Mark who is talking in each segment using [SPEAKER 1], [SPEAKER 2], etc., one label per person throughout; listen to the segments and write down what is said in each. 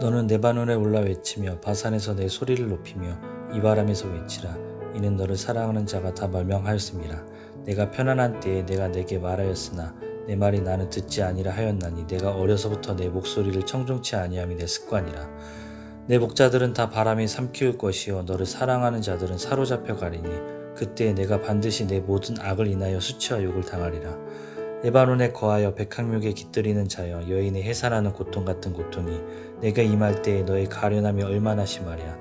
[SPEAKER 1] 너는 레바논에 올라 외치며 바산에서 내 소리를 높이며 이 바람에서 외치라. 이는 너를 사랑하는 자가 다 멸망하였음이라. 내가 편안한 때에 내가 내게 말하였으나 내 말이 나는 듣지 아니라 하였나니 내가 어려서부터 내 목소리를 청종치 아니함이 내 습관이라. 내 목자들은 다 바람이 삼키울 것이요 너를 사랑하는 자들은 사로잡혀 가리니 그때에 내가 반드시 내 모든 악을 인하여 수치와 욕을 당하리라. 레바논에 거하여 백향목에 깃들이는 자여 여인의 해산하는 고통 같은 고통이 내가 임할 때에 너의 가련함이 얼마나 심하랴.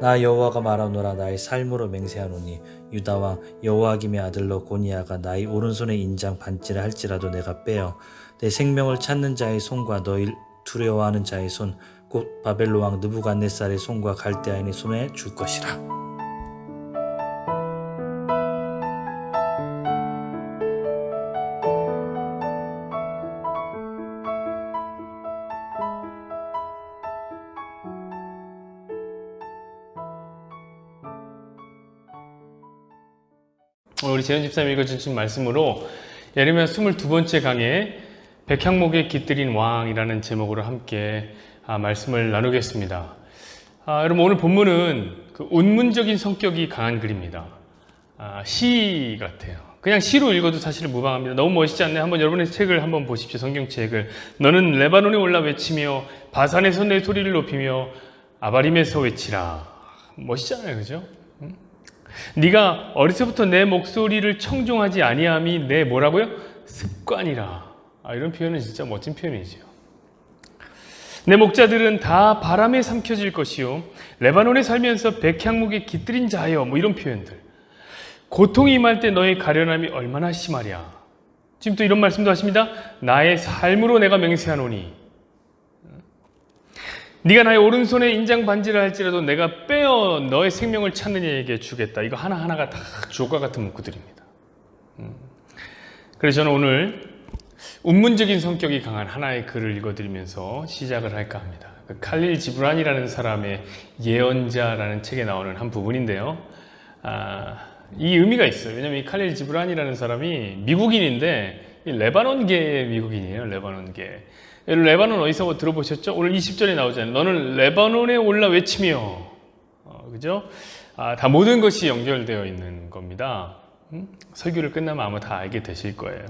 [SPEAKER 1] 나 여호와가 말하노라. 나의 삶으로 맹세하노니 유다왕 여호와김의 아들로 고니아가 나의 오른손의 인장 반지를 할지라도 내가 빼어 내 생명을 찾는 자의 손과 너희 두려워하는 자의 손 곧 바벨론 왕 느부갓네살의 손과 갈대아인의 손에 줄 것이라.
[SPEAKER 2] 우리 재현 집사님 읽어주신 말씀으로 예레미야 22번째 강의 백향목에 깃들인 왕이라는 제목으로 함께 말씀을 나누겠습니다. 여러분, 오늘 본문은 그 운문적인 성격이 강한 글입니다. 시 같아요. 그냥 시로 읽어도 사실 무방합니다. 너무 멋있지 않나요? 한번 여러분의 책을 한번 보십시오. 성경책을. 너는 레바논에 올라 외치며 바산에서 내 소리를 높이며 아바림에서 외치라. 멋있잖아요, 그죠? 네가 어려서부터 내 목소리를 청종하지 아니함이 내 뭐라고요? 습관이라. 이런 표현은 진짜 멋진 표현이죠. 내 목자들은 다 바람에 삼켜질 것이요 레바논에 살면서 백향목에 깃들인 자여. 이런 표현들. 고통이 임할 때 너의 가련함이 얼마나 심하랴. 지금 또 이런 말씀도 하십니다. 나의 삶으로 내가 맹세하노니 네가 나의 오른손에 인장 반지를 할지라도 내가 빼어 너의 생명을 찾는 이에게 주겠다. 이거 하나하나가 다 주옥과 같은 문구들입니다. 그래서 저는 오늘 운문적인 성격이 강한 하나의 글을 읽어드리면서 시작을 할까 합니다. 칼릴 지브란이라는 사람의 예언자라는 책에 나오는 한 부분인데요. 이 의미가 있어요. 왜냐하면 이 칼릴 지브란이라는 사람이 미국인인데 레바논계의 미국인이에요. 레바논계. 레바논 어디서 들어보셨죠? 오늘 20절에 나오잖아요. 너는 레바논에 올라 외치며. 그죠? 다 모든 것이 연결되어 있는 겁니다. 설교를 끝나면 아마 다 알게 되실 거예요.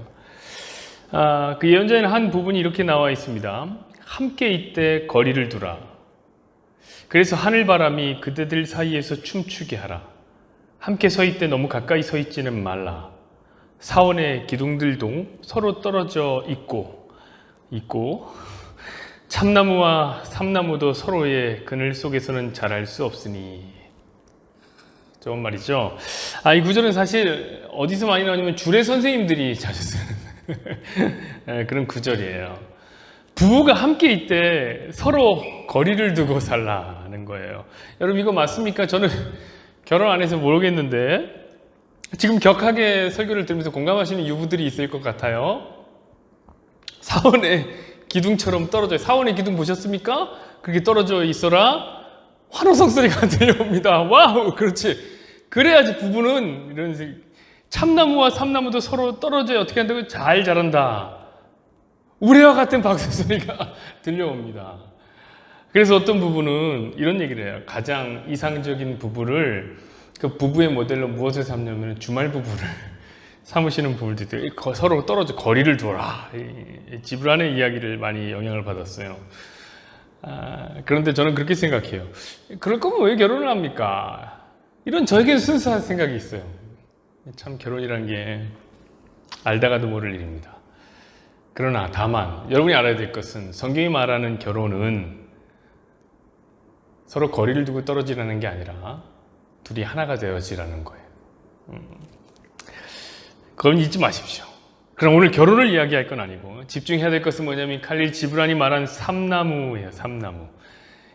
[SPEAKER 2] 그 예언자에는 한 부분이 이렇게 나와 있습니다. 함께 이때 거리를 두라. 그래서 하늘바람이 그대들 사이에서 춤추게 하라. 함께 서 있때 너무 가까이 서 있지는 말라. 사원의 기둥들도 서로 떨어져 있고 참나무와 삼나무도 서로의 그늘 속에서는 자랄 수 없으니. 좋은 말이죠. 이 구절은 사실 어디서 많이 나오냐면 주례 선생님들이 자주 쓰는 그런 구절이에요. 부부가 함께 있때 서로 거리를 두고 살라는 거예요. 여러분, 이거 맞습니까? 저는 결혼 안 해서 모르겠는데 지금 격하게 설교를 들으면서 공감하시는 유부들이 있을 것 같아요. 사원의 기둥처럼 떨어져. 사원의 기둥 보셨습니까? 그렇게 떨어져 있어라. 환호성 소리가 들려옵니다. 와우, 그렇지. 그래야지 부부는 이런 식으로 참나무와 삼나무도 서로 떨어져야 어떻게 한다고? 잘 자란다. 우레와 같은 박수 소리가 들려옵니다. 그래서 어떤 부부는 이런 얘기를 해요. 가장 이상적인 부부를 그 부부의 모델로 무엇을 삼냐면 주말 부부를 삼으시는 부부들이 서로 떨어져 거리를 두어라. 지브란의 이야기를 많이 영향을 받았어요. 그런데 저는 그렇게 생각해요. 그럴 거면 왜 결혼을 합니까? 이런 저에게는 순수한 생각이 있어요. 참 결혼이란 게 알다가도 모를 일입니다. 그러나 다만 여러분이 알아야 될 것은 성경이 말하는 결혼은 서로 거리를 두고 떨어지라는 게 아니라 둘이 하나가 되어지라는 거예요. 그건 잊지 마십시오. 그럼 오늘 결혼을 이야기할 건 아니고 집중해야 될 것은 뭐냐면 칼릴 지브란이 말한 삼나무예요. 삼나무.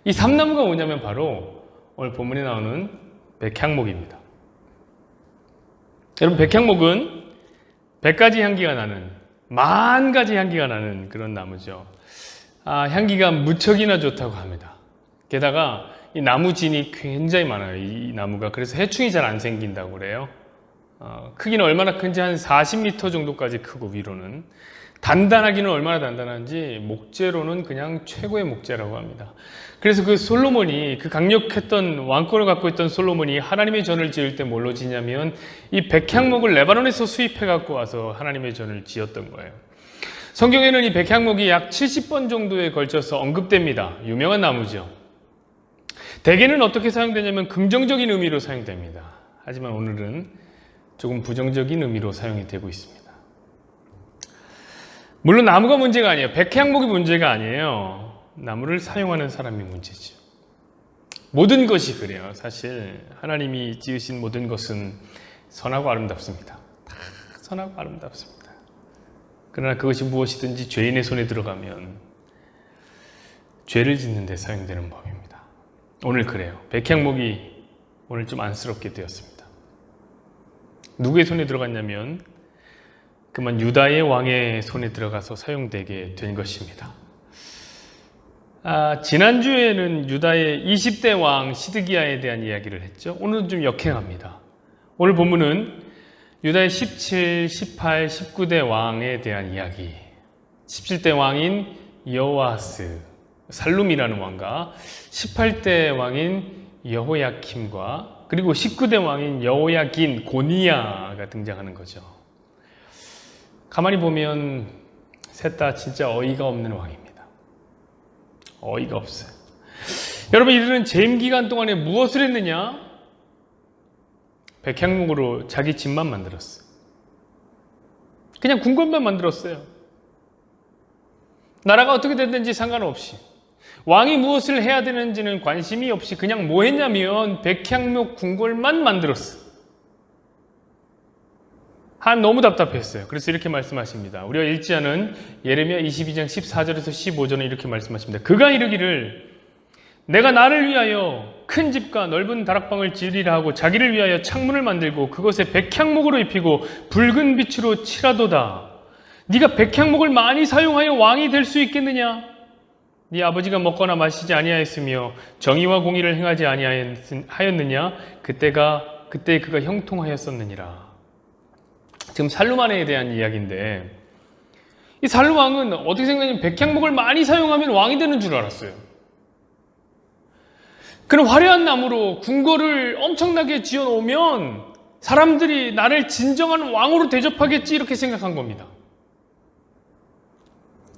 [SPEAKER 2] 이 삼나무가 뭐냐면 바로 오늘 본문에 나오는 백향목입니다. 여러분, 백향목은 100가지 향기가 나는, 10,000가지 향기가 나는 그런 나무죠. 향기가 무척이나 좋다고 합니다. 게다가 이 나무진이 굉장히 많아요. 이 나무가. 그래서 해충이 잘 안 생긴다고 그래요. 크기는 얼마나 큰지 한 40m 정도까지 크고 위로는 단단하기는 얼마나 단단한지 목재로는 그냥 최고의 목재라고 합니다. 그래서 그 솔로몬이, 그 강력했던 왕권을 갖고 있던 솔로몬이 하나님의 전을 지을 때 뭘로 지냐면 이 백향목을 레바논에서 수입해 갖고 와서 하나님의 전을 지었던 거예요. 성경에는 이 백향목이 약 70번 정도에 걸쳐서 언급됩니다. 유명한 나무죠. 대개는 어떻게 사용되냐면 긍정적인 의미로 사용됩니다. 하지만 오늘은 조금 부정적인 의미로 사용이 되고 있습니다. 물론 나무가 문제가 아니에요. 백향목이 문제가 아니에요. 나무를 사용하는 사람이 문제죠. 모든 것이 그래요. 사실 하나님이 지으신 모든 것은 선하고 아름답습니다. 다 선하고 아름답습니다. 그러나 그것이 무엇이든지 죄인의 손에 들어가면 죄를 짓는 데 사용되는 법입니다. 오늘 그래요. 백향목이 오늘 좀 안쓰럽게 되었습니다. 누구의 손에 들어갔냐면 그만 유다의 왕의 손에 들어가서 사용되게 된 것입니다. 지난주에는 유다의 20대 왕 시드기야에 대한 이야기를 했죠. 오늘은 좀 역행합니다. 오늘 본문은 유다의 17, 18, 19대 왕에 대한 이야기. 17대 왕인 여호아스, 살룸이라는 왕과 18대 왕인 여호야킴과 그리고 19대 왕인 여호야긴, 고니야가 등장하는 거죠. 가만히 보면 셋 다 진짜 어이가 없는 왕입니다. 어이가 없어요. 여러분, 이들은 재임 기간 동안에 무엇을 했느냐? 백향목으로 자기 집만 만들었어요. 그냥 궁궐만 만들었어요. 나라가 어떻게 됐는지 상관없이, 왕이 무엇을 해야 되는지는 관심이 없이 그냥 뭐 했냐면 백향목 궁궐만 만들었어요. 너무 답답했어요. 그래서 이렇게 말씀하십니다. 우리가 읽지 않은 예레미야 22장 14절에서 15절은 이렇게 말씀하십니다. 그가 이르기를 내가 나를 위하여 큰 집과 넓은 다락방을 지으리라 하고 자기를 위하여 창문을 만들고 그것에 백향목으로 입히고 붉은 빛으로 칠하도다. 네가 백향목을 많이 사용하여 왕이 될 수 있겠느냐? 네 아버지가 먹거나 마시지 아니하였으며 정의와 공의를 행하지 아니하였느냐? 그때 그가 형통하였었느니라. 지금 살루만에 대한 이야기인데, 이 살루왕은 어떻게 생각하냐면 백향목을 많이 사용하면 왕이 되는 줄 알았어요. 그런 화려한 나무로 궁궐을 엄청나게 지어놓으면 사람들이 나를 진정한 왕으로 대접하겠지, 이렇게 생각한 겁니다.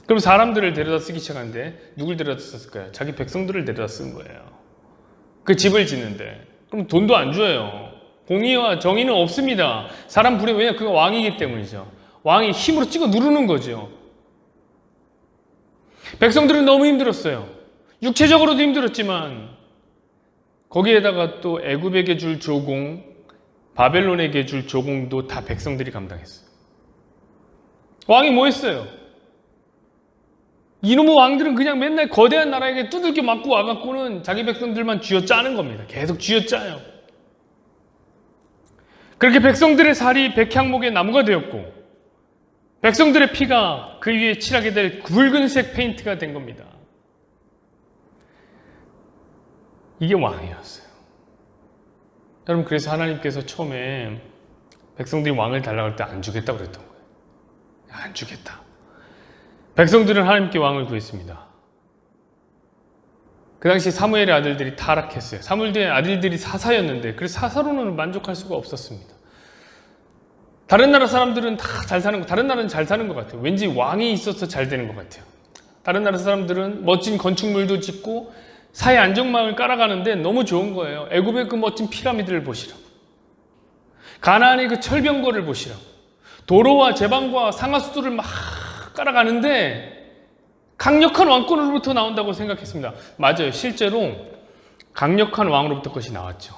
[SPEAKER 2] 그럼 사람들을 데려다 쓰기 시작하는데 누굴 데려다 썼을까요? 자기 백성들을 데려다 쓴 거예요. 그 집을 짓는데. 그럼 돈도 안 줘요. 공의와 정의는 없습니다. 사람 불에, 왜냐? 그가 왕이기 때문이죠. 왕이 힘으로 찍어 누르는 거죠. 백성들은 너무 힘들었어요. 육체적으로도 힘들었지만 거기에다가 또 애굽에게 줄 조공, 바벨론에게 줄 조공도 다 백성들이 감당했어요. 왕이 뭐 했어요? 이놈의 왕들은 그냥 맨날 거대한 나라에게 두들겨 맞고 와갖고는 자기 백성들만 쥐어짜는 겁니다. 계속 쥐어짜요. 그렇게 백성들의 살이 백향목의 나무가 되었고 백성들의 피가 그 위에 칠하게 될 붉은색 페인트가 된 겁니다. 이게 왕이었어요. 여러분, 그래서 하나님께서 처음에 백성들이 왕을 달라고 할 때 안 주겠다고 그랬던 거예요. 안 주겠다. 백성들은 하나님께 왕을 구했습니다. 그 당시 사무엘의 아들들이 타락했어요. 사무엘의 아들들이 사사였는데 그래서 사사로는 만족할 수가 없었습니다. 다른 나라 사람들은 다 잘 사는 거, 다른 나라는 잘 사는 것 같아요. 왠지 왕이 있어서 잘 되는 것 같아요. 다른 나라 사람들은 멋진 건축물도 짓고 사회 안정망을 깔아가는데 너무 좋은 거예요. 애굽의 그 멋진 피라미드를 보시라고, 가나안의 그 철병거를 보시라고, 도로와 제방과 상하수도를 막 깔아가는데 강력한 왕권으로부터 나온다고 생각했습니다. 맞아요. 실제로 강력한 왕으로부터 것이 나왔죠.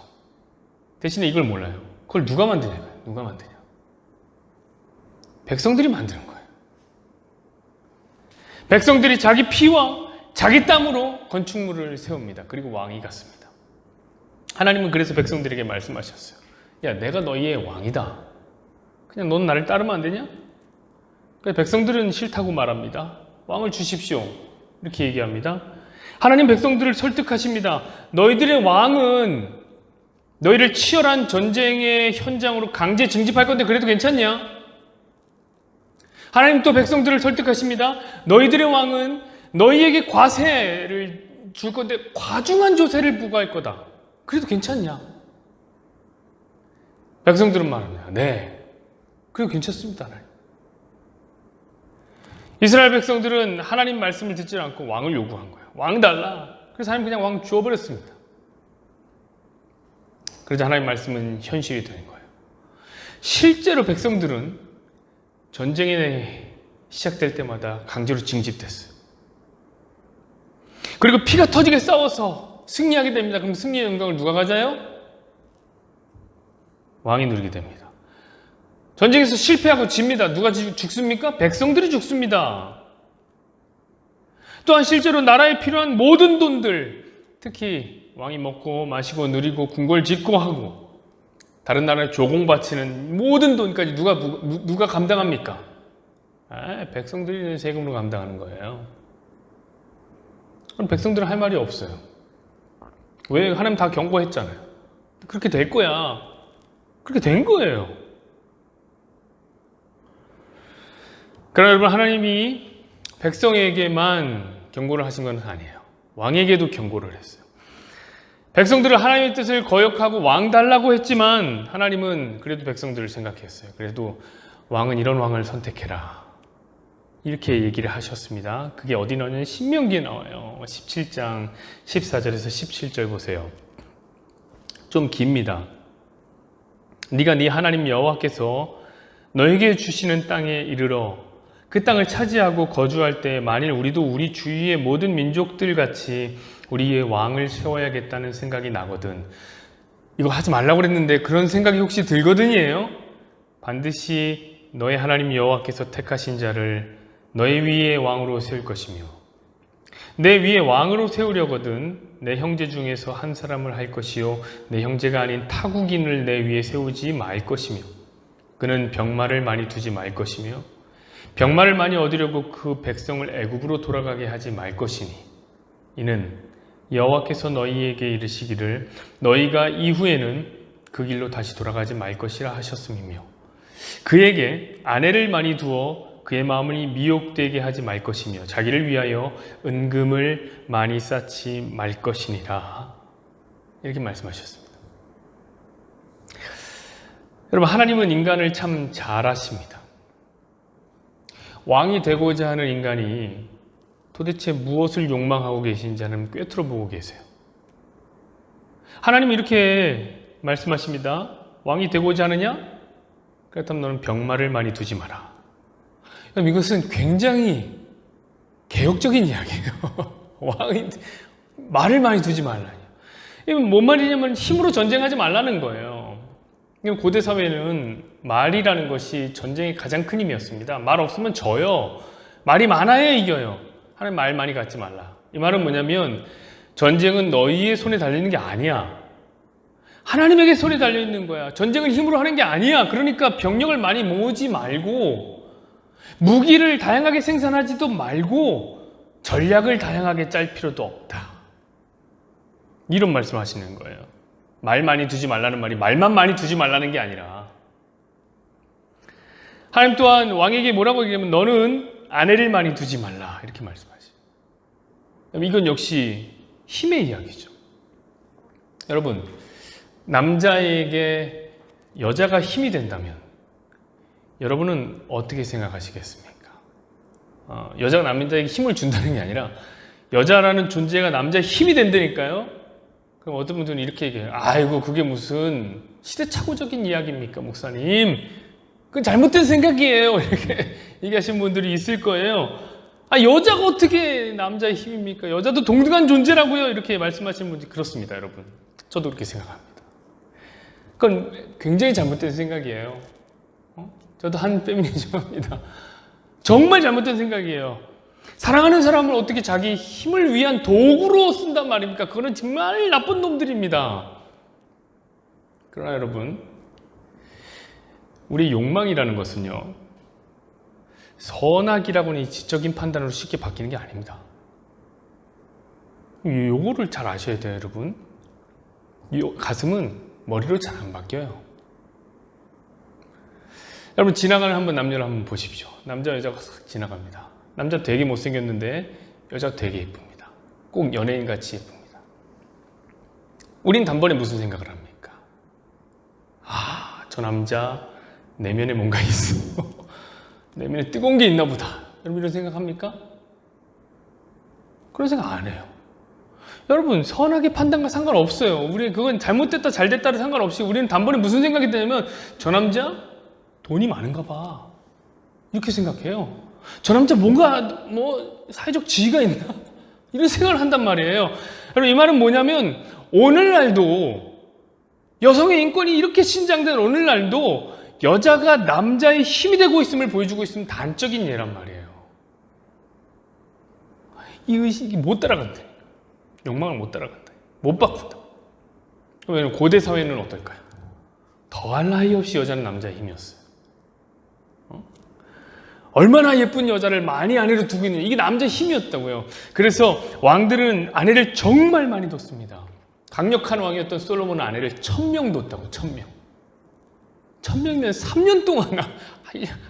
[SPEAKER 2] 대신에 이걸 몰라요. 그걸 누가 만드냐고요. 누가 만드냐. 백성들이 만드는 거예요. 백성들이 자기 피와 자기 땀으로 건축물을 세웁니다. 그리고 왕이 갔습니다. 하나님은 그래서 백성들에게 말씀하셨어요. 야, 내가 너희의 왕이다. 그냥 넌 나를 따르면 안 되냐? 그래서 백성들은 싫다고 말합니다. 왕을 주십시오. 이렇게 얘기합니다. 하나님 백성들을 설득하십니다. 너희들의 왕은 너희를 치열한 전쟁의 현장으로 강제 징집할 건데 그래도 괜찮냐? 하나님 또 백성들을 설득하십니다. 너희들의 왕은 너희에게 과세를 줄 건데 과중한 조세를 부과할 거다. 그래도 괜찮냐? 백성들은 말합니다. 네, 그래도 괜찮습니다. 하나님. 이스라엘 백성들은 하나님 말씀을 듣지 않고 왕을 요구한 거예요. 왕 달라. 그래서 하나님 그냥 왕 주어버렸습니다. 그래서 하나님 말씀은 현실이 되는 거예요. 실제로 백성들은 전쟁이 시작될 때마다 강제로 징집됐어요. 그리고 피가 터지게 싸워서 승리하게 됩니다. 그럼 승리의 영광을 누가 가져요? 왕이 누리게 됩니다. 전쟁에서 실패하고 집니다. 누가 죽습니까? 백성들이 죽습니다. 또한 실제로 나라에 필요한 모든 돈들, 특히 왕이 먹고 마시고 누리고 궁궐 짓고 하고 다른 나라에 조공 바치는 모든 돈까지 누가 감당합니까? 백성들이 세금으로 감당하는 거예요. 그럼 백성들은 할 말이 없어요. 왜? 하나님 다 경고했잖아요. 그렇게 될 거야. 그렇게 된 거예요. 그러나 여러분, 하나님이 백성에게만 경고를 하신 건 아니에요. 왕에게도 경고를 했어요. 백성들은 하나님의 뜻을 거역하고 왕 달라고 했지만 하나님은 그래도 백성들을 생각했어요. 그래도 왕은 이런 왕을 선택해라. 이렇게 얘기를 하셨습니다. 그게 어디 나오냐면 신명기에 나와요. 17장 14절에서 17절 보세요. 좀 깁니다. 네가 네 하나님 여호와께서 너에게 주시는 땅에 이르러 그 땅을 차지하고 거주할 때 만일 우리도 우리 주위의 모든 민족들 같이 우리의 왕을 세워야겠다는 생각이 나거든. 이거 하지 말라고 그랬는데 그런 생각이 혹시 들거든이에요? 반드시 너의 하나님 여호와께서 택하신 자를 너의 위에 왕으로 세울 것이며 내 위에 왕으로 세우려거든 내 형제 중에서 한 사람을 할 것이요 내 형제가 아닌 타국인을 내 위에 세우지 말 것이며 그는 병마를 많이 두지 말 것이며 병마를 많이 얻으려고 그 백성을 애굽으로 돌아가게 하지 말 것이니 이는 여호와께서 너희에게 이르시기를 너희가 이후에는 그 길로 다시 돌아가지 말 것이라 하셨음이며 그에게 아내를 많이 두어 그의 마음을 미혹되게 하지 말 것이며 자기를 위하여 은금을 많이 쌓지 말 것이니라. 이렇게 말씀하셨습니다. 여러분, 하나님은 인간을 참 잘하십니다. 왕이 되고자 하는 인간이 도대체 무엇을 욕망하고 계신지 하나님 꿰뚫어 보고 계세요. 하나님은 이렇게 말씀하십니다. 왕이 되고자 하느냐? 그렇다면 너는 병마를 많이 두지 마라. 이것은 굉장히 개혁적인 이야기예요. 왕이 말을 많이 두지 말라니. 이건 뭔 말이냐면 힘으로 전쟁하지 말라는 거예요. 고대 사회는 말이라는 것이 전쟁의 가장 큰 힘이었습니다. 말 없으면 져요. 말이 많아야 이겨요. 하나님 말 많이 갖지 말라. 이 말은 뭐냐면 전쟁은 너희의 손에 달리는 게 아니야. 하나님에게 손에 달려있는 거야. 전쟁은 힘으로 하는 게 아니야. 그러니까 병력을 많이 모으지 말고 무기를 다양하게 생산하지도 말고 전략을 다양하게 짤 필요도 없다. 이런 말씀하시는 거예요. 말 많이 두지 말라는 말이 말만 많이 두지 말라는 게 아니라 하나님 또한 왕에게 뭐라고 얘기하면 너는 아내를 많이 두지 말라 이렇게 말씀하시죠. 이건 역시 힘의 이야기죠. 여러분, 남자에게 여자가 힘이 된다면 여러분은 어떻게 생각하시겠습니까? 여자가 남자에게 힘을 준다는 게 아니라 여자라는 존재가 남자의 힘이 된다니까요. 그럼 어떤 분들은 이렇게 얘기해요. 아이고 그게 무슨 시대착오적인 이야기입니까 목사님? 그건 잘못된 생각이에요. 이렇게 얘기하시는 분들이 있을 거예요. 여자가 어떻게 남자의 힘입니까? 여자도 동등한 존재라고요. 이렇게 말씀하시는 분들이 그렇습니다. 여러분, 저도 그렇게 생각합니다. 그건 굉장히 잘못된 생각이에요. 저도 한 페미니즘입니다. 정말 잘못된 생각이에요. 사랑하는 사람을 어떻게 자기 힘을 위한 도구로 쓴단 말입니까? 그거는 정말 나쁜 놈들입니다. 그러나 여러분, 우리 욕망이라는 것은요, 선악이라고는 이 지적인 판단으로 쉽게 바뀌는 게 아닙니다. 요거를 잘 아셔야 돼요, 여러분. 가슴은 머리로 잘 안 바뀌어요. 여러분 지나가는 한번 남녀를 한번 보십시오. 남자 여자가 싹 지나갑니다. 남자 되게 못생겼는데 여자 되게 예쁩니다. 꼭 연예인같이 예쁩니다. 우린 단번에 무슨 생각을 합니까? 아, 저 남자 내면에 뭔가 있어. 내면에 뜨거운 게 있나 보다. 여러분 이런 생각합니까? 그런 생각 안 해요. 여러분 선하게 판단과 상관없어요. 우리 그건 잘못됐다 잘됐다를 상관없이 우리는 단번에 무슨 생각이 드냐면 저 남자 돈이 많은가 봐. 이렇게 생각해요. 저 남자 뭔가 뭐 사회적 지위가 있나? 이런 생각을 한단 말이에요. 여러분 이 말은 뭐냐면 오늘날도 여성의 인권이 이렇게 신장된 오늘날도 여자가 남자의 힘이 되고 있음을 보여주고 있으면 단적인 예란 말이에요. 이 의식이 못 따라간다. 욕망을 못 따라간다. 못 바꾼다. 왜냐면 고대 사회는 어떨까요? 더할 나위 없이 여자는 남자의 힘이었어요. 얼마나 예쁜 여자를 많이 아내로 두고 있는 이게 남자의 힘이었다고요. 그래서 왕들은 아내를 정말 많이 뒀습니다. 강력한 왕이었던 솔로몬은 아내를 1000명 뒀다고. 1000명. 1000명이면 3년 동안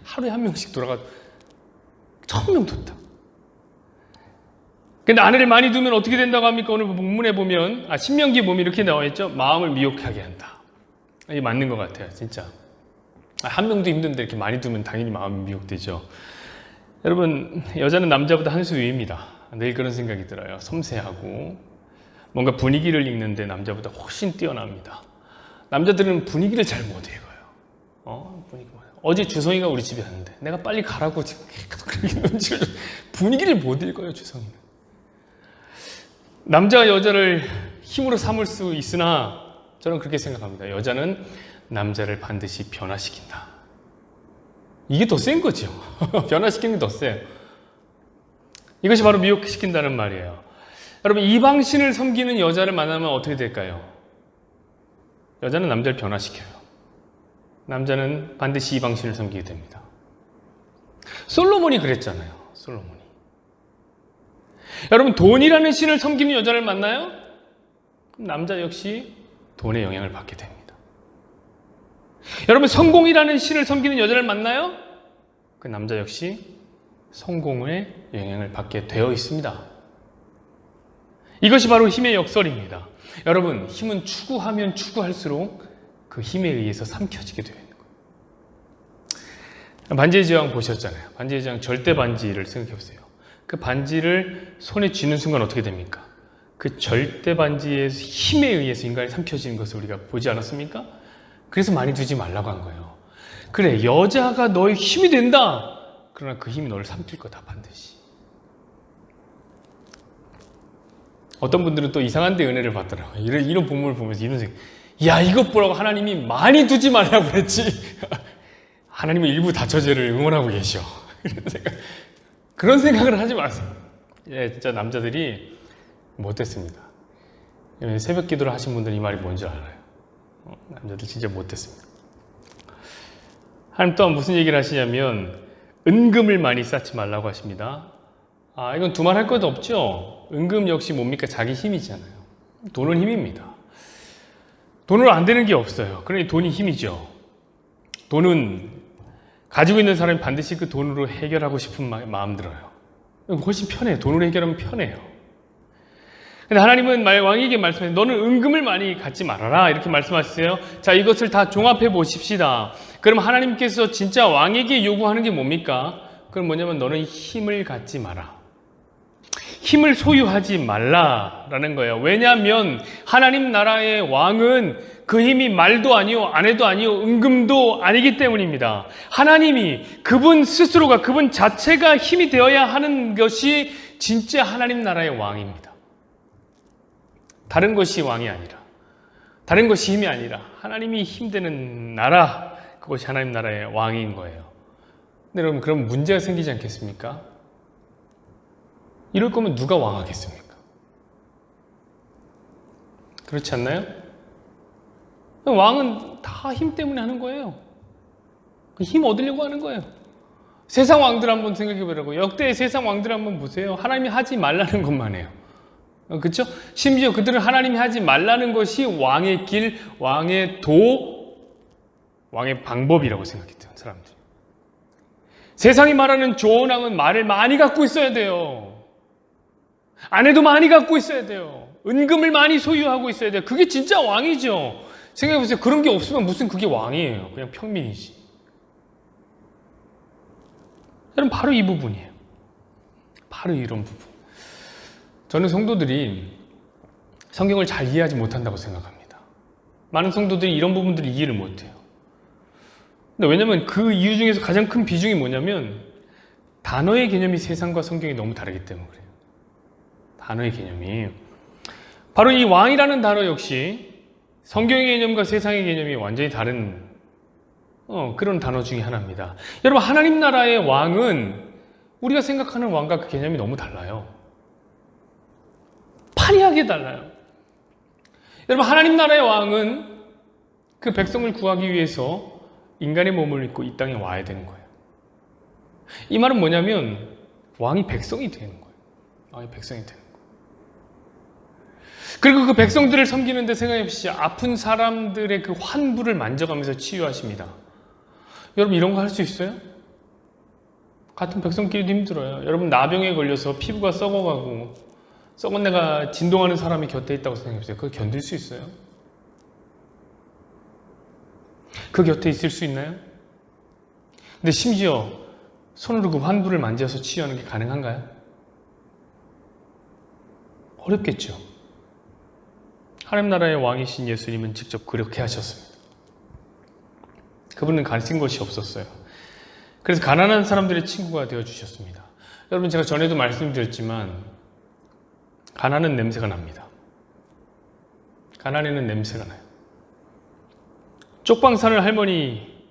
[SPEAKER 2] 하루에 한 명씩 돌아가 1000명 뒀다. 근데 아내를 많이 두면 어떻게 된다고 합니까? 오늘 본문에 보면 신명기에 보면 이렇게 나와 있죠. 마음을 미혹하게 한다. 이게 맞는 것 같아요. 진짜. 한 명도 힘든데 이렇게 많이 두면 당연히 마음이 미혹되죠. 여러분 여자는 남자보다 한 수 위입니다. 늘 그런 생각이 들어요. 섬세하고 뭔가 분위기를 읽는데 남자보다 훨씬 뛰어납니다. 남자들은 분위기를 잘 못 읽어요. 어제 주성이가 우리 집에 왔는데 내가 빨리 가라고 지금 분위기를 못 읽어요. 주성이는. 남자가 여자를 힘으로 삼을 수 있으나 저는 그렇게 생각합니다. 여자는 남자를 반드시 변화시킨다. 이게 더 센 거죠. 변화시키는 게 더 세요. 이것이 바로 미혹시킨다는 말이에요. 여러분 이방신을 섬기는 여자를 만나면 어떻게 될까요? 여자는 남자를 변화시켜요. 남자는 반드시 이방신을 섬기게 됩니다. 솔로몬이 그랬잖아요. 솔로몬이. 여러분 돈이라는 신을 섬기는 여자를 만나요? 그럼 남자 역시 돈의 영향을 받게 됩니다. 여러분 성공이라는 신을 섬기는 여자를 만나요? 그 남자 역시 성공의 영향을 받게 되어 있습니다. 이것이 바로 힘의 역설입니다. 여러분 힘은 추구하면 추구할수록 그 힘에 의해서 삼켜지게 되어 있는 거예요. 반지의 제왕 보셨잖아요. 반지의 제왕 절대 반지를 생각해 보세요. 그 반지를 손에 쥐는 순간 어떻게 됩니까? 그 절대 반지의 힘에 의해서 인간이 삼켜지는 것을 우리가 보지 않았습니까? 그래서 많이 두지 말라고 한 거예요. 그래 여자가 너의 힘이 된다. 그러나 그 힘이 너를 삼킬 거다 반드시. 어떤 분들은 또 이상한 데 은혜를 받더라고요. 이런 본문을 보면서 이런 생각. 야 이것 보라고 하나님이 많이 두지 말라고 그랬지. 하나님은 일부 다처제를 응원하고 계셔. 그런 생각을 하지 마세요. 예, 진짜 남자들이 못됐습니다. 새벽 기도를 하신 분들은 이 말이 뭔지 알아요. 남자들 진짜 못됐습니다. 하나님 또한 무슨 얘기를 하시냐면 은금을 많이 쌓지 말라고 하십니다. 이건 두말할 것도 없죠. 은금 역시 뭡니까? 자기 힘이잖아요. 돈은 힘입니다. 돈으로 안 되는 게 없어요. 그러니 돈이 힘이죠. 돈은 가지고 있는 사람이 반드시 그 돈으로 해결하고 싶은 마음 들어요. 훨씬 편해요. 돈으로 해결하면 편해요. 근데 하나님은 왕에게 말씀해요. 너는 은금을 많이 갖지 말아라. 이렇게 말씀하시세요. 자, 이것을 다 종합해 보십시다. 그럼 하나님께서 진짜 왕에게 요구하는 게 뭡니까? 그럼 뭐냐면 너는 힘을 갖지 마라. 힘을 소유하지 말라라는 거예요. 왜냐하면 하나님 나라의 왕은 그 힘이 말도 아니요, 아내도 아니요, 은금도 아니기 때문입니다. 하나님이 그분 스스로가 그분 자체가 힘이 되어야 하는 것이 진짜 하나님 나라의 왕입니다. 다른 것이 왕이 아니라, 다른 것이 힘이 아니라 하나님이 힘되는 나라, 그것이 하나님 나라의 왕인 거예요. 근데 여러분 그럼 문제가 생기지 않겠습니까? 이럴 거면 누가 왕하겠습니까? 그렇지 않나요? 왕은 다 힘 때문에 하는 거예요. 그 힘 얻으려고 하는 거예요. 세상 왕들 한번 생각해 보라고. 역대의 세상 왕들 한번 보세요. 하나님이 하지 말라는 것만 해요. 그렇죠? 심지어 그들은 하나님이 하지 말라는 것이 왕의 길, 왕의 도, 왕의 방법이라고 생각했던 사람들. 세상이 말하는 좋은 왕은 말을 많이 갖고 있어야 돼요. 아내도 많이 갖고 있어야 돼요. 은금을 많이 소유하고 있어야 돼요. 그게 진짜 왕이죠. 생각해보세요. 그런 게 없으면 무슨 그게 왕이에요. 그냥 평민이지. 여러분, 바로 이 부분이에요. 바로 이런 부분. 저는 성도들이 성경을 잘 이해하지 못한다고 생각합니다. 많은 성도들이 이런 부분들을 이해를 못해요. 근데 왜냐면 그 이유 중에서 가장 큰 비중이 뭐냐면 단어의 개념이 세상과 성경이 너무 다르기 때문에 그래요. 단어의 개념이. 바로 이 왕이라는 단어 역시 성경의 개념과 세상의 개념이 완전히 다른 그런 단어 중에 하나입니다. 여러분, 하나님 나라의 왕은 우리가 생각하는 왕과 그 개념이 너무 달라요. 판이하게 달라요. 여러분, 하나님 나라의 왕은 그 백성을 구하기 위해서 인간의 몸을 입고 이 땅에 와야 되는 거예요. 이 말은 뭐냐면 왕이 백성이 되는 거예요. 왕이 백성이 되는 거예요. 그리고 그 백성들을 섬기는데 생각해 보시죠. 아픈 사람들의 그 환부를 만져가면서 치유하십니다. 여러분, 이런 거 할 수 있어요? 같은 백성끼리도 힘들어요. 여러분, 나병에 걸려서 피부가 썩어가고 썩은 내가 진동하는 사람이 곁에 있다고 생각해보세요. 그걸 견딜 수 있어요? 그 곁에 있을 수 있나요? 근데 심지어 손으로 그 환부를 만져서 치유하는 게 가능한가요? 어렵겠죠. 하나님 나라의 왕이신 예수님은 직접 그렇게 하셨습니다. 그분은 가르친 것이 없었어요. 그래서 가난한 사람들의 친구가 되어주셨습니다. 여러분, 제가 전에도 말씀드렸지만 가난은 냄새가 납니다. 가난에는 냄새가 나요. 쪽방 사는 할머니,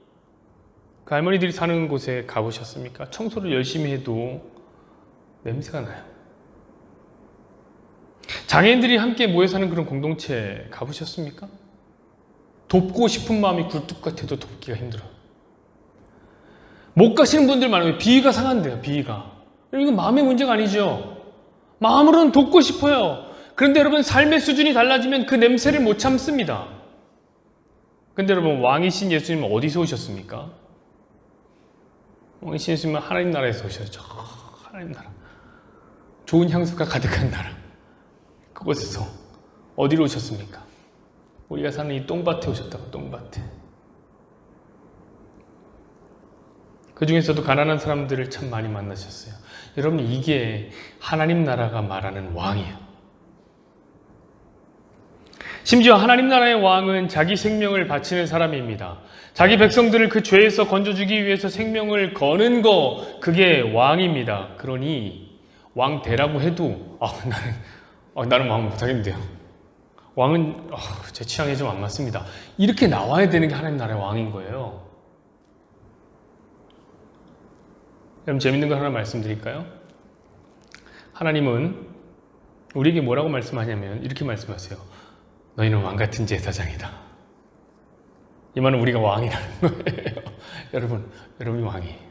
[SPEAKER 2] 그 할머니들이 사는 곳에 가보셨습니까? 청소를 열심히 해도 냄새가 나요. 장애인들이 함께 모여 사는 그런 공동체 가보셨습니까? 돕고 싶은 마음이 굴뚝 같아도 돕기가 힘들어요. 못 가시는 분들 많아요. 비위가 상한대요, 비위가. 이건 마음의 문제가 아니죠. 마음으로는 돕고 싶어요. 그런데 여러분, 삶의 수준이 달라지면 그 냄새를 못 참습니다. 근데 여러분, 왕이신 예수님은 어디서 오셨습니까? 왕이신 예수님은 하나님 나라에서 오셨죠. 하나님 나라. 좋은 향수가 가득한 나라. 그곳에서 어디로 오셨습니까? 우리가 사는 이 똥밭에 오셨다고, 똥밭에. 그 중에서도 가난한 사람들을 참 많이 만나셨어요. 여러분, 이게 하나님 나라가 말하는 왕이에요. 심지어 하나님 나라의 왕은 자기 생명을 바치는 사람입니다. 자기 백성들을 그 죄에서 건져주기 위해서 생명을 거는 거, 그게 왕입니다. 그러니 왕 되라고 해도 나는 왕 못하겠는데요. 왕은 제 취향에 좀 안 맞습니다. 이렇게 나와야 되는 게 하나님 나라의 왕인 거예요. 여러분, 재밌는 거 하나 말씀드릴까요? 하나님은 우리에게 뭐라고 말씀하냐면 이렇게 말씀하세요. 너희는 왕같은 제사장이다. 이 말은 우리가 왕이라는 거예요. 여러분이 왕이에요.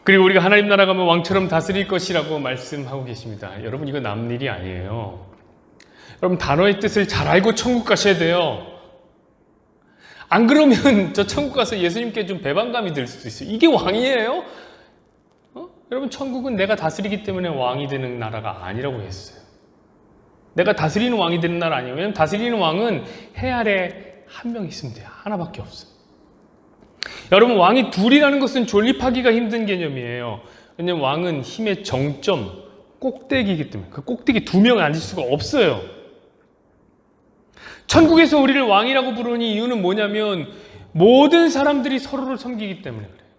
[SPEAKER 2] 그리고 우리가 하나님 나라 가면 왕처럼 다스릴 것이라고 말씀하고 계십니다. 여러분, 이거 남 일이 아니에요. 여러분, 단어의 뜻을 잘 알고 천국 가셔야 돼요. 안 그러면 저 천국 가서 예수님께 좀 배반감이 들 수도 있어요. 이게 왕이에요? 여러분, 천국은 내가 다스리기 때문에 왕이 되는 나라가 아니라고 했어요. 내가 다스리는 왕이 되는 나라 아니에요. 왜냐하면 다스리는 왕은 해 아래 한 명 있으면 돼요. 하나밖에 없어요. 여러분, 왕이 둘이라는 것은 존립하기가 힘든 개념이에요. 왜냐하면 왕은 힘의 정점, 꼭대기이기 때문에 그 꼭대기 두 명이 앉을 수가 없어요. 천국에서 우리를 왕이라고 부르는 이유는 뭐냐면 모든 사람들이 서로를 섬기기 때문에 그래요.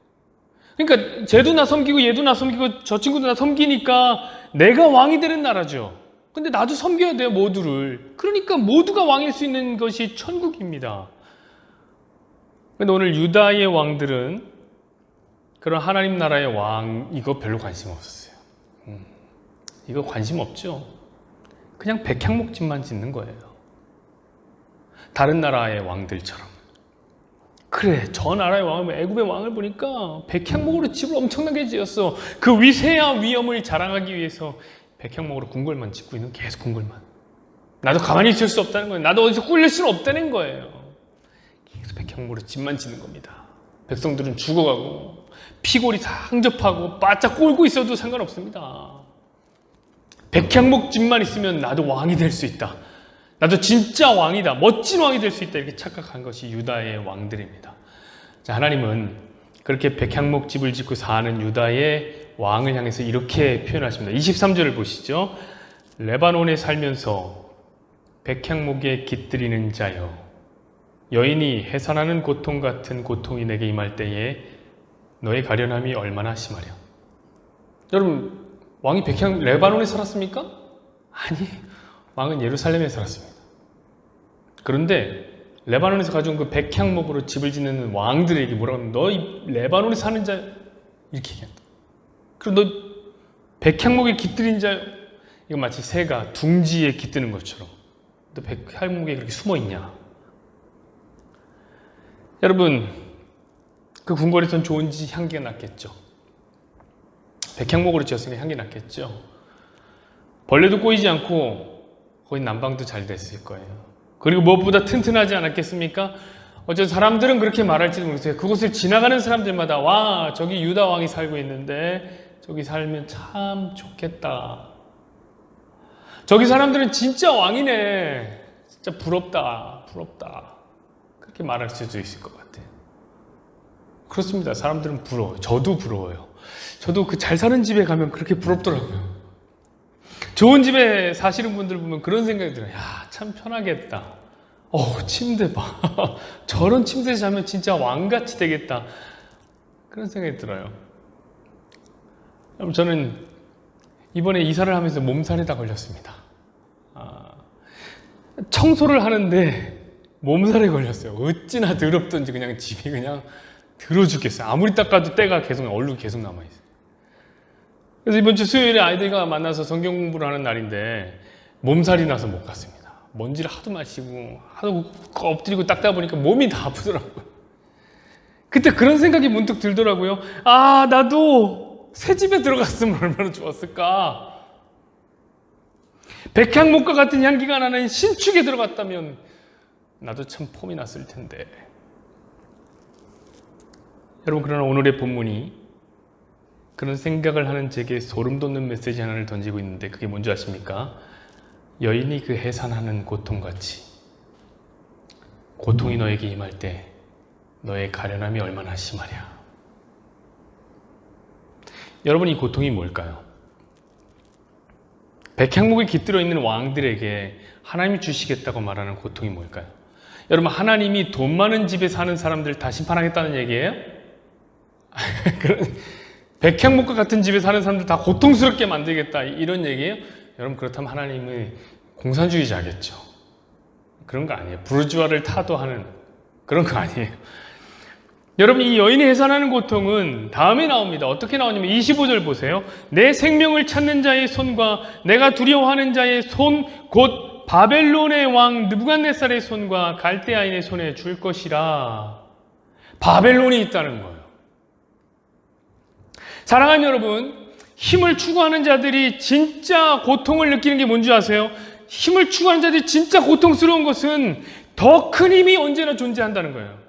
[SPEAKER 2] 그러니까 쟤도 나 섬기고 얘도 나 섬기고 저 친구도 나 섬기니까 내가 왕이 되는 나라죠. 근데 나도 섬겨야 돼요, 모두를. 그러니까 모두가 왕일 수 있는 것이 천국입니다. 근데 오늘 유다의 왕들은 그런 하나님 나라의 왕 이거 별로 관심 없었어요. 이거 관심 없죠. 그냥 백향목집만 짓는 거예요. 다른 나라의 왕들처럼. 그래, 저 나라의 왕을, 애굽의 왕을 보니까 백향목으로 집을 엄청나게 지었어. 그 위세와 위엄을 자랑하기 위해서 백향목으로 궁궐만 짓고 있는, 계속 궁궐만. 나도 가만히 있을 수 없다는 거예요. 나도 어디서 꿀릴 수는 없다는 거예요. 계속 백향목으로 집만 짓는 겁니다. 백성들은 죽어가고 피골이 상접하고 바짝 꼴고 있어도 상관없습니다. 백향목집만 있으면 나도 왕이 될 수 있다. 나도 진짜 왕이다. 멋진 왕이 될 수 있다. 이렇게 착각한 것이 유다의 왕들입니다. 자, 하나님은 그렇게 백향목집을 짓고 사는 유다의 왕을 향해서 이렇게 표현하십니다. 23절을 보시죠. 레바논에 살면서 백향목에 깃들이는 자여, 여인이 해산하는 고통 같은 고통이 내게 임할 때에 너의 가련함이 얼마나 심하랴. 여러분, 왕이 레바논에 살았습니까? 아니, 왕은 예루살렘에 살았습니다. 그런데 레바논에서 가져온 그 백향목으로 집을 짓는 왕들에게 뭐라고 하면 너 이 레바논에 사는 자 이렇게 얘기한다. 그리고 너 백향목에 깃들인 자, 이거 마치 새가 둥지에 깃드는 것처럼 너 백향목에 그렇게 숨어 있냐. 여러분, 그 궁궐에선 좋은지 향기가 났겠죠. 백향목으로 지었으니까 향기 났겠죠. 벌레도 꼬이지 않고 거의 난방도 잘 됐을 거예요. 그리고 무엇보다 튼튼하지 않았겠습니까? 어쨌든 사람들은 그렇게 말할지도 모르겠어요. 그곳을 지나가는 사람들마다 와, 저기 유다 왕이 살고 있는데 저기 살면 참 좋겠다. 저기 사람들은 진짜 왕이네. 진짜 부럽다. 그렇게 말할 수도 있을 것 같아요. 그렇습니다. 사람들은 부러워요. 저도 부러워요. 저도 그 잘 사는 집에 가면 그렇게 부럽더라고요. 좋은 집에 사시는 분들 보면 그런 생각이 들어요. 야, 참 편하겠다. 침대 봐. 저런 침대에서 자면 진짜 왕같이 되겠다. 그런 생각이 들어요. 저는 이번에 이사를 하면서 몸살에다 걸렸습니다. 청소를 하는데 몸살에 걸렸어요. 어찌나 더럽던지 그냥 집이 그냥 더러 죽겠어요. 아무리 닦아도 때가 계속 얼룩이 계속 남아있어요. 그래서 이번 주 수요일에 아이들과 만나서 성경 공부를 하는 날인데 몸살이 나서 못 갔습니다. 먼지를 하도 마시고 하도 엎드리고 닦다 보니까 몸이 다 아프더라고요. 그때 그런 생각이 문득 들더라고요. 나도 새 집에 들어갔으면 얼마나 좋았을까. 백향목과 같은 향기가 나는 신축에 들어갔다면 나도 참 폼이 났을 텐데. 여러분, 그러나 오늘의 본문이 그런 생각을 하는 제게 소름 돋는 메시지 하나를 던지고 있는데 그게 뭔지 아십니까? 여인이 그 해산하는 고통같이 고통이 너에게 임할 때 너의 가련함이 얼마나 심하랴. 여러분, 이 고통이 뭘까요? 백향목에 깃들어 있는 왕들에게 하나님이 주시겠다고 말하는 고통이 뭘까요? 여러분, 하나님이 돈 많은 집에 사는 사람들 다 심판하겠다는 얘기예요? 백향목과 같은 집에 사는 사람들 다 고통스럽게 만들겠다 이런 얘기예요? 여러분, 그렇다면 하나님은 공산주의자겠죠. 그런 거 아니에요. 부르주아를 타도하는 그런 거 아니에요. 여러분, 이 여인이 해산하는 고통은 다음에 나옵니다. 어떻게 나오냐면 25절 보세요. 내 생명을 찾는 자의 손과 내가 두려워하는 자의 손, 곧 바벨론의 왕 느부갓네살의 손과 갈대아인의 손에 줄 것이라. 바벨론이 있다는 거예요. 사랑하는 여러분, 힘을 추구하는 자들이 진짜 고통을 느끼는 게 뭔지 아세요? 힘을 추구하는 자들이 진짜 고통스러운 것은 더 큰 힘이 언제나 존재한다는 거예요.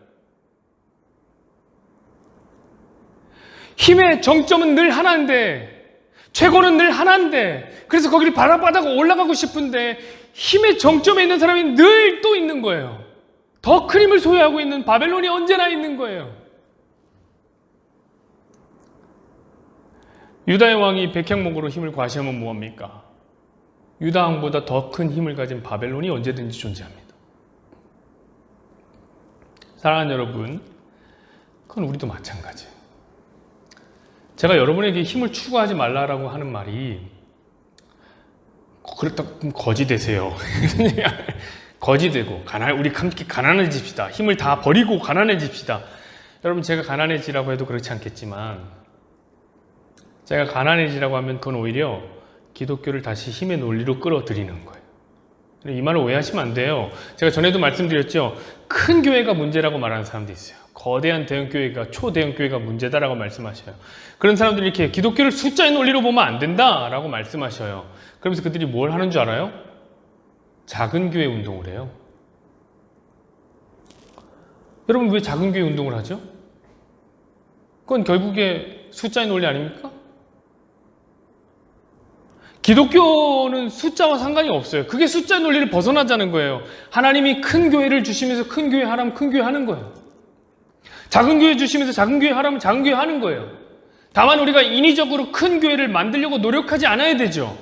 [SPEAKER 2] 힘의 정점은 늘 하나인데, 최고는 늘 하나인데, 그래서 거기를 바라바다가 올라가고 싶은데 힘의 정점에 있는 사람이 늘 또 있는 거예요. 더 큰 힘을 소유하고 있는 바벨론이 언제나 있는 거예요. 유다의 왕이 백향목으로 힘을 과시하면 뭐합니까? 유다 왕보다 더 큰 힘을 가진 바벨론이 언제든지 존재합니다. 사랑하는 여러분, 그건 우리도 마찬가지예요. 제가 여러분에게 힘을 추구하지 말라라고 하는 말이 그렇다고 거지 되세요. 거지 되고 우리 함께 가난해집시다. 힘을 다 버리고 가난해집시다. 여러분, 제가 가난해지라고 해도 그렇지 않겠지만 제가 가난해지라고 하면 그건 오히려 기독교를 다시 힘의 논리로 끌어들이는 거예요. 이 말을 오해하시면 안 돼요. 제가 전에도 말씀드렸죠. 큰 교회가 문제라고 말하는 사람도 있어요. 거대한 대형교회가, 초대형교회가 문제다라고 말씀하셔요. 그런 사람들이 이렇게 기독교를 숫자의 논리로 보면 안 된다라고 말씀하셔요. 그러면서 그들이 뭘 하는 줄 알아요? 작은 교회 운동을 해요. 여러분, 왜 작은 교회 운동을 하죠? 그건 결국에 숫자의 논리 아닙니까? 기독교는 숫자와 상관이 없어요. 그게 숫자의 논리를 벗어나자는 거예요. 하나님이 큰 교회를 주시면서 큰 교회 하라면 큰 교회 하는 거예요. 작은 교회 주시면서 작은 교회 하라면 작은 교회 하는 거예요. 다만 우리가 인위적으로 큰 교회를 만들려고 노력하지 않아야 되죠.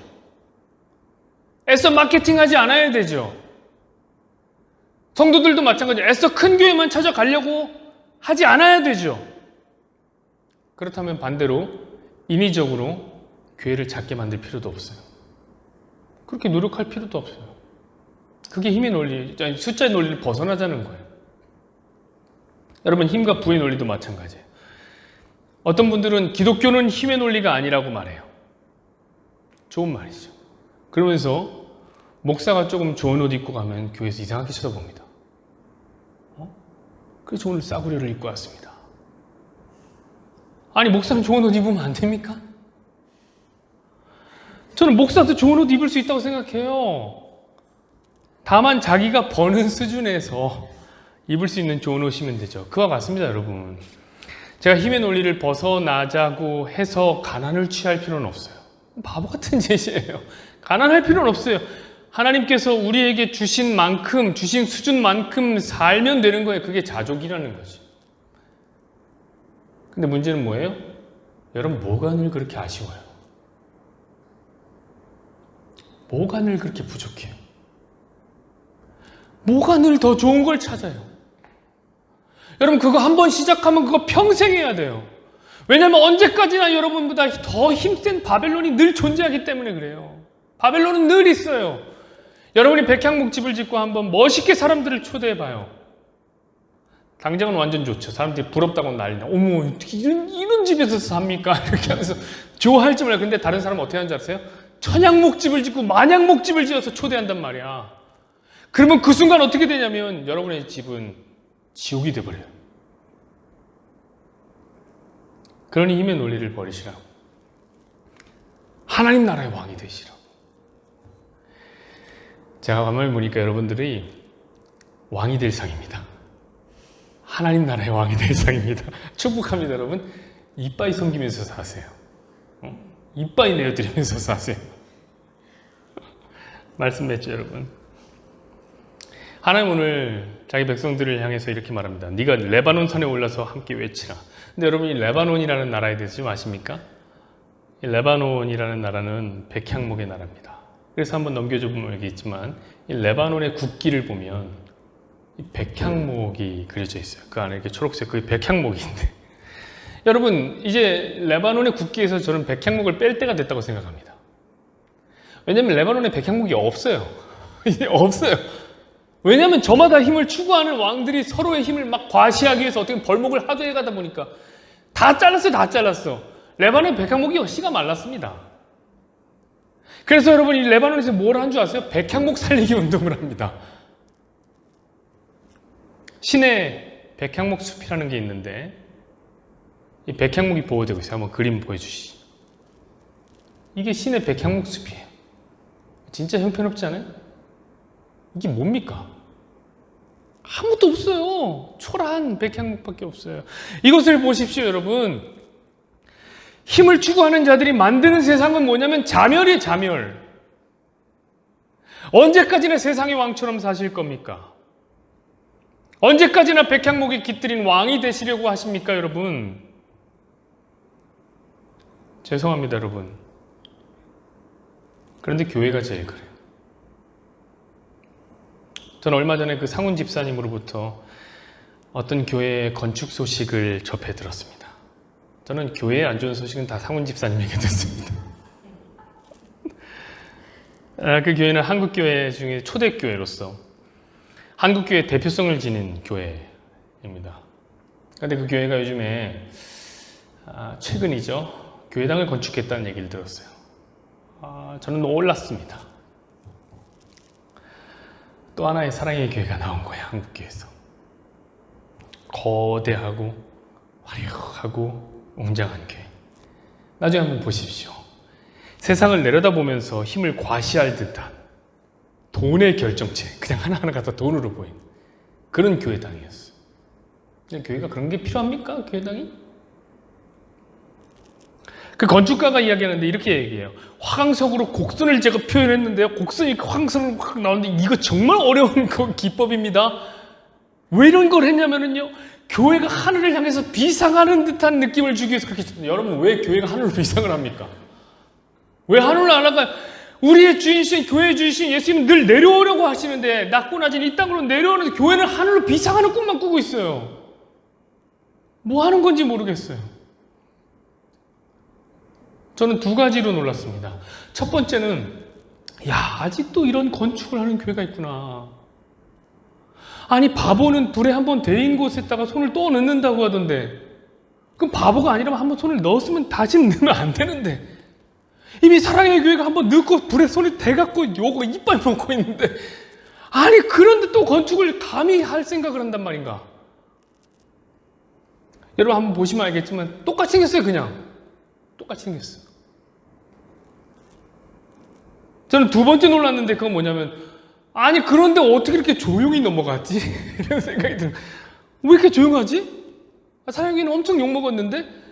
[SPEAKER 2] 애써 마케팅하지 않아야 되죠. 성도들도 마찬가지예요. 애써 큰 교회만 찾아가려고 하지 않아야 되죠. 그렇다면 반대로 인위적으로 교회를 작게 만들 필요도 없어요. 그렇게 노력할 필요도 없어요. 그게 힘의 논리, 숫자의 논리를 벗어나자는 거예요. 여러분, 힘과 부의 논리도 마찬가지예요. 어떤 분들은 기독교는 힘의 논리가 아니라고 말해요. 좋은 말이죠. 그러면서 목사가 조금 좋은 옷 입고 가면 교회에서 이상하게 쳐다봅니다. 그래서 오늘 싸구려를 입고 왔습니다. 아니, 목사는 좋은 옷 입으면 안 됩니까? 저는 목사도 좋은 옷 입을 수 있다고 생각해요. 다만 자기가 버는 수준에서 입을 수 있는 좋은 옷이면 되죠. 그와 같습니다, 여러분. 제가 힘의 논리를 벗어나자고 해서 가난을 취할 필요는 없어요. 바보 같은 제시예요. 가난할 필요는 없어요. 하나님께서 우리에게 주신 만큼, 주신 수준만큼 살면 되는 거예요. 그게 자족이라는 거지. 근데 문제는 뭐예요? 여러분, 뭐가 늘 그렇게 아쉬워요? 뭐가 늘 그렇게 부족해요? 뭐가 늘 더 좋은 걸 찾아요? 여러분, 그거 한번 시작하면 그거 평생 해야 돼요. 왜냐하면 언제까지나 여러분보다 더 힘센 바벨론이 늘 존재하기 때문에 그래요. 바벨론은 늘 있어요. 여러분이 백향목집을 짓고 한번 멋있게 사람들을 초대해봐요. 당장은 완전 좋죠. 사람들이 부럽다고 난리나. 어머, 어떻게 이런 집에서 삽니까? 이렇게 하면서 좋아할지 몰라요. 근데 다른 사람은 어떻게 하는지 아세요? 천양목집을 짓고 만양목집을 지어서 초대한단 말이야. 그러면 그 순간 어떻게 되냐면 여러분의 집은 지옥이 돼버려요. 그러니 힘의 논리를 버리시라고. 하나님 나라의 왕이 되시라고. 제가 가만히 보니까 여러분들이 왕이 될 상입니다. 하나님 나라의 왕이 될 상입니다. 축복합니다, 여러분. 이빠이 섬기면서 사세요. 이빠이 내어드리면서 사세요. 말씀 맺죠, 여러분. 하나님 오늘 자기 백성들을 향해서 이렇게 말합니다. 네가 레바논 산에 올라서 함께 외치라. 근데 여러분, 이 레바논이라는 나라에 대해서 좀 아십니까? 이 레바논이라는 나라는 백향목의 나라입니다. 그래서 한번 넘겨줘 보면 알겠지만 이 레바논의 국기를 보면 이 백향목이 그려져 있어요. 그 안에 이렇게 초록색 그게 백향목인데 여러분, 이제 레바논의 국기에서 저는 백향목을 뺄 때가 됐다고 생각합니다. 왜냐하면 레바논에 백향목이 없어요. 이제 없어요. 왜냐하면 저마다 힘을 추구하는 왕들이 서로의 힘을 막 과시하기 위해서 어떻게 벌목을 하도 해가다 보니까 다 잘랐어요. 다 잘랐어. 레바논 백향목이 씨가 말랐습니다. 그래서 여러분, 이 레바논에서 뭘 한 줄 아세요? 백향목 살리기 운동을 합니다. 신의 백향목 숲이라는 게 있는데 이 백향목이 보호되고 있어요. 한번 그림 보여주시죠. 이게 신의 백향목 숲이에요. 진짜 형편없지 않아요? 이게 뭡니까? 아무것도 없어요. 초라한 백향목밖에 없어요. 이것을 보십시오, 여러분. 힘을 추구하는 자들이 만드는 세상은 뭐냐면 자멸이에요, 자멸. 언제까지나 세상의 왕처럼 사실 겁니까? 언제까지나 백향목에 깃들인 왕이 되시려고 하십니까, 여러분? 죄송합니다, 여러분. 그런데 교회가 제일 그래요. 저는 얼마 전에 그 상훈 집사님으로부터 어떤 교회의 건축 소식을 접해 들었습니다. 저는 교회에 안 좋은 소식은 다 상훈 집사님에게 듣습니다. 그 교회는 한국교회 중에 초대교회로서 한국교회 대표성을 지닌 교회입니다. 그런데 그 교회가 요즘에 최근이죠. 교회당을 건축했다는 얘기를 들었어요. 저는 놀랐습니다. 또 하나의 사랑의 교회가 나온 거예요. 한국교회에서. 거대하고 화려하고 웅장한 교회. 나중에 한번 보십시오. 세상을 내려다보면서 힘을 과시할 듯한 돈의 결정체, 그냥 하나하나가 다 돈으로 보이는 그런 교회당이었어요. 교회가 그런 게 필요합니까? 교회당이? 그 건축가가 이야기하는데 이렇게 얘기해요. 화강석으로 곡선을 제가 표현했는데요. 곡선이 화강석으로 확 나오는데 이거 정말 어려운 기법입니다. 왜 이런 걸 했냐면요. 교회가 하늘을 향해서 비상하는 듯한 느낌을 주기 위해서 그렇게 했습니다. 여러분, 왜 교회가 하늘로 비상을 합니까? 왜 하늘로 안 할까요? 우리의 주인이신, 교회의 주인이신 예수님은 늘 내려오려고 하시는데, 낮고 낮은 이 땅으로 내려오는데 교회는 하늘로 비상하는 꿈만 꾸고 있어요. 뭐 하는 건지 모르겠어요. 저는 두 가지로 놀랐습니다. 첫 번째는, 아직도 이런 건축을 하는 교회가 있구나. 아니, 바보는 불에 한번 데인 곳에다가 손을 또 넣는다고 하던데, 그럼 바보가 아니라면 한번 손을 넣었으면 다시는 넣으면 안 되는데, 이미 사랑의 교회가 한번 넣고 불에 손이 대갖고 요거 이빨 먹고 있는데, 아니, 그런데 또 건축을 감히 할 생각을 한단 말인가? 여러분 한번 보시면 알겠지만 똑같이 생겼어요. 그냥 똑같이 생겼어요. 저는 두 번째 놀랐는데 그건 뭐냐면, 아니 그런데 어떻게 이렇게 조용히 넘어갔지? 이런 생각이 들어요. 왜 이렇게 조용하지? 사랑이는 엄청 욕먹었는데,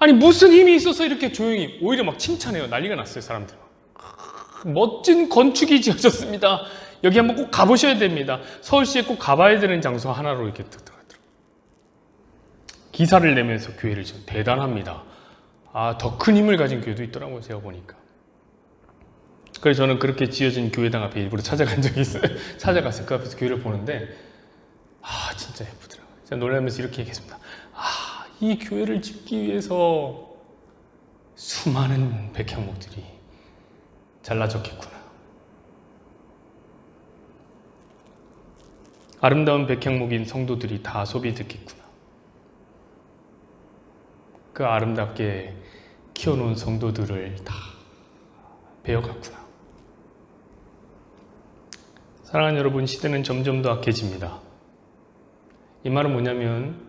[SPEAKER 2] 아니 무슨 힘이 있어서 이렇게 조용히, 오히려 막 칭찬해요. 난리가 났어요. 사람들. 멋진 건축이 지어졌습니다. 여기 한번 꼭 가보셔야 됩니다. 서울시에 꼭 가봐야 되는 장소 하나로 이렇게 들어가더라고요. 기사를 내면서 교회를 지금 대단합니다. 더 큰 힘을 가진 교회도 있더라고요. 제가 보니까. 그래서 저는 그렇게 지어진 교회당 앞에 일부러 찾아간 적이 있어요. 찾아갔어요. 그 앞에서 교회를 보는데, 진짜 예쁘더라고요. 제가 놀라면서 이렇게 얘기했습니다. 이 교회를 짓기 위해서 수많은 백향목들이 잘라졌겠구나. 아름다운 백향목인 성도들이 다 소비됐겠구나. 그 아름답게 키워놓은 성도들을 다 베어갔구나. 사랑하는 여러분, 시대는 점점 더 악해집니다. 이 말은 뭐냐면,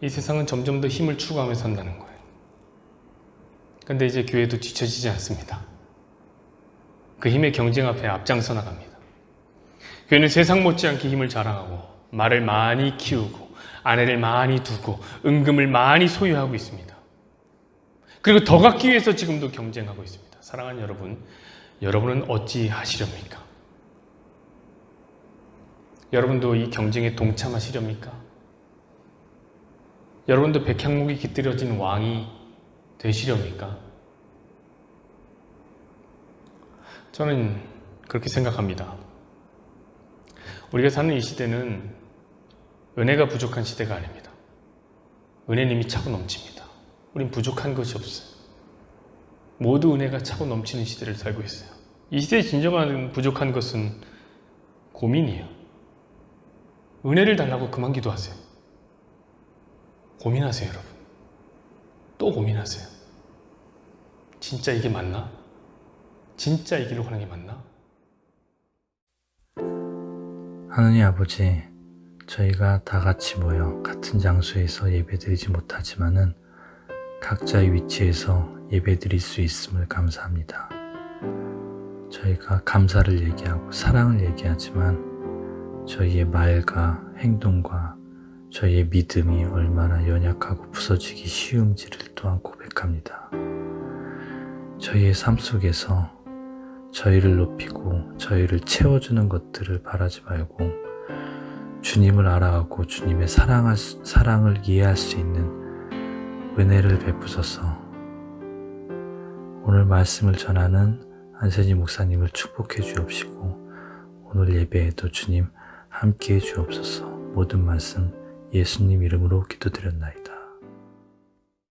[SPEAKER 2] 이 세상은 점점 더 힘을 추구하며 산다는 거예요. 근데 이제 교회도 뒤처지지 않습니다. 그 힘의 경쟁 앞에 앞장서 나갑니다. 교회는 세상 못지않게 힘을 자랑하고, 말을 많이 키우고, 아내를 많이 두고, 은금을 많이 소유하고 있습니다. 그리고 더 갖기 위해서 지금도 경쟁하고 있습니다. 사랑하는 여러분, 여러분은 어찌 하시렵니까? 여러분도 이 경쟁에 동참하시렵니까? 여러분도 백향목이 깃들여진 왕이 되시렵니까? 저는 그렇게 생각합니다. 우리가 사는 이 시대는 은혜가 부족한 시대가 아닙니다. 은혜는 이미 차고 넘칩니다. 우린 부족한 것이 없어요. 모두 은혜가 차고 넘치는 시대를 살고 있어요. 이 시대의 진정한 부족한 것은 고민이에요. 은혜를 달라고 그만 기도하세요. 고민하세요, 여러분. 또 고민하세요. 진짜 이게 맞나? 진짜 이 길로 가는 게 맞나?
[SPEAKER 1] 하느님 아버지, 저희가 다 같이 모여 같은 장소에서 예배드리지 못하지만은 각자의 위치에서 예배드릴 수 있음을 감사합니다. 저희가 감사를 얘기하고 사랑을 얘기하지만 저희의 말과 행동과 저희의 믿음이 얼마나 연약하고 부서지기 쉬운지를 또한 고백합니다. 저희의 삶 속에서 저희를 높이고 저희를 채워주는 것들을 바라지 말고 주님을 알아가고 주님의 사랑을 이해할 수 있는 은혜를 베푸소서. 오늘 말씀을 전하는 안세지 목사님을 축복해 주옵시고 오늘 예배에도 주님 함께해 주옵소서. 모든 말씀 예수님 이름으로 기도드렸나이다.